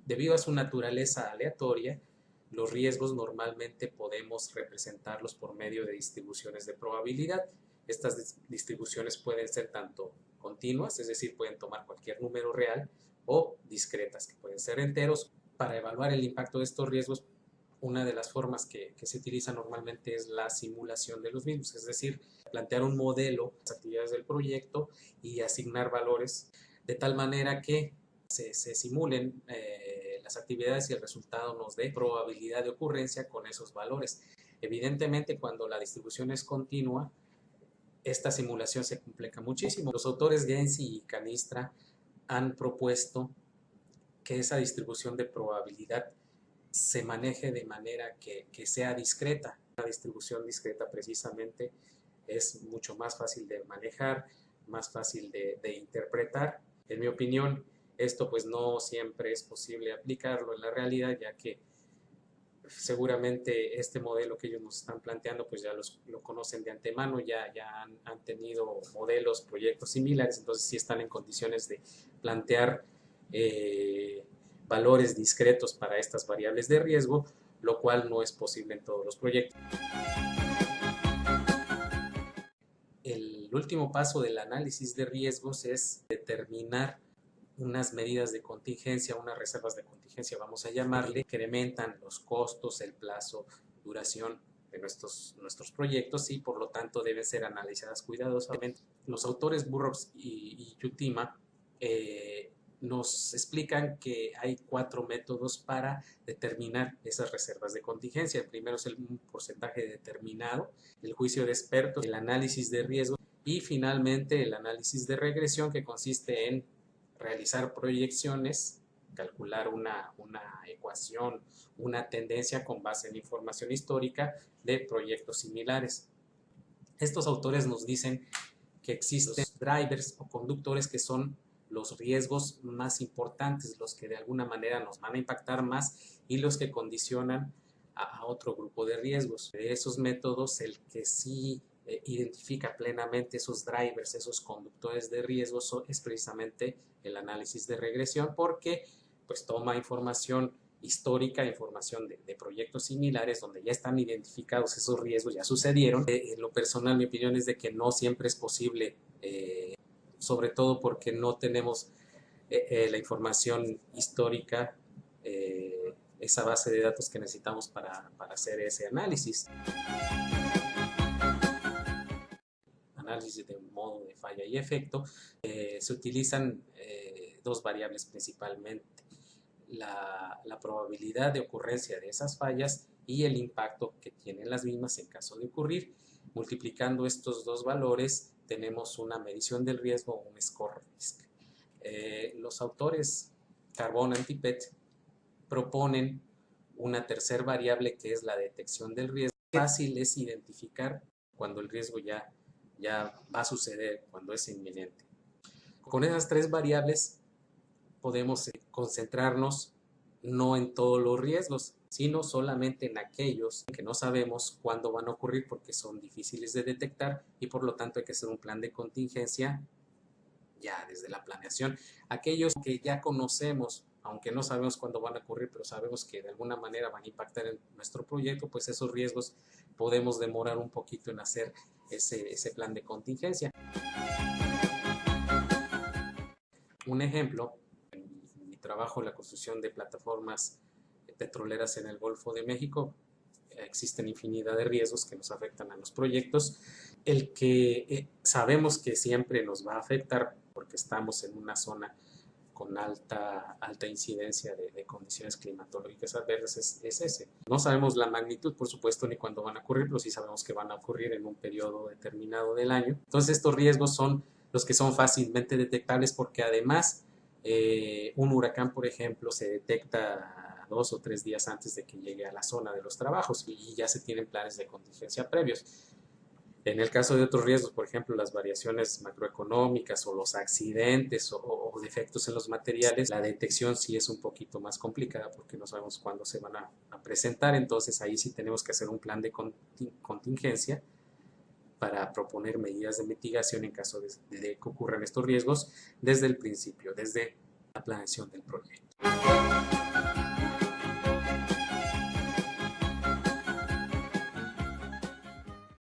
Debido a su naturaleza aleatoria, los riesgos normalmente podemos representarlos por medio de distribuciones de probabilidad. Estas distribuciones pueden ser tanto continuas, es decir, pueden tomar cualquier número real, o discretas, que pueden ser enteros. Para evaluar el impacto de estos riesgos, una de las formas que se utiliza normalmente es la simulación de los mismos, es decir, plantear un modelo de las actividades del proyecto y asignar valores de tal manera que se simulen las actividades y el resultado nos dé probabilidad de ocurrencia con esos valores. Evidentemente, cuando la distribución es continua, esta simulación se complica muchísimo. Los autores Gensi y Canistra han propuesto que esa distribución de probabilidad se maneje de manera que sea discreta. La distribución discreta precisamente es mucho más fácil de manejar, más fácil de interpretar. En mi opinión, esto pues no siempre es posible aplicarlo en la realidad, ya que seguramente este modelo que ellos nos están planteando pues ya lo conocen de antemano, ya han tenido modelos, proyectos similares, entonces sí están en condiciones de plantear valores discretos para estas variables de riesgo, lo cual no es posible en todos los proyectos. El último paso del análisis de riesgos es determinar unas medidas de contingencia, unas reservas de contingencia, vamos a llamarle, que incrementan los costos, el plazo, duración de nuestros proyectos y por lo tanto deben ser analizadas cuidadosamente. Los autores Burroughs y Yutima nos explican que hay 4 métodos para determinar esas reservas de contingencia. El primero es un porcentaje determinado, el juicio de expertos, el análisis de riesgo y finalmente el análisis de regresión, que consiste en realizar proyecciones, calcular una ecuación, una tendencia con base en información histórica de proyectos similares. Estos autores nos dicen que existen drivers o conductores que son los riesgos más importantes, los que de alguna manera nos van a impactar más y los que condicionan a otro grupo de riesgos. De esos métodos, el que sí identifica plenamente esos drivers, esos conductores de riesgo es precisamente el análisis de regresión, porque pues toma información histórica, información de proyectos similares donde ya están identificados esos riesgos, ya sucedieron. En lo personal, mi opinión es de que no siempre es posible, sobre todo porque no tenemos la información histórica, esa base de datos que necesitamos para hacer ese análisis. Análisis de modo de falla y efecto, se utilizan 2 variables principalmente: la probabilidad de ocurrencia de esas fallas y el impacto que tienen las mismas en caso de ocurrir. Multiplicando estos 2 valores tenemos una medición del riesgo, un score risk. Los autores Carbone-Tippett proponen una tercera variable, que es la detección del riesgo. Fácil es identificar cuando el riesgo ya va a suceder, cuando es inminente. Con esas 3 variables podemos concentrarnos no en todos los riesgos, sino solamente en aquellos que no sabemos cuándo van a ocurrir porque son difíciles de detectar y por lo tanto hay que hacer un plan de contingencia ya desde la planeación. Aquellos que ya conocemos, aunque no sabemos cuándo van a ocurrir, pero sabemos que de alguna manera van a impactar en nuestro proyecto, pues esos riesgos podemos demorar un poquito en hacer ese plan de contingencia. Un ejemplo, en mi trabajo en la construcción de plataformas petroleras en el Golfo de México, existen infinidad de riesgos que nos afectan a los proyectos. El que sabemos que siempre nos va a afectar porque estamos en una zona con alta incidencia de condiciones climatológicas adversas es ese. No sabemos la magnitud, por supuesto, ni cuándo van a ocurrir, pero sí sabemos que van a ocurrir en un periodo determinado del año. Entonces estos riesgos son los que son fácilmente detectables porque además un huracán, por ejemplo, se detecta 2 o 3 días antes de que llegue a la zona de los trabajos y ya se tienen planes de contingencia previos. En el caso de otros riesgos, por ejemplo, las variaciones macroeconómicas o los accidentes o defectos en los materiales, la detección sí es un poquito más complicada porque no sabemos cuándo se van a presentar. Entonces ahí sí tenemos que hacer un plan de contingencia para proponer medidas de mitigación en caso de que ocurran estos riesgos desde el principio, desde la planeación del proyecto.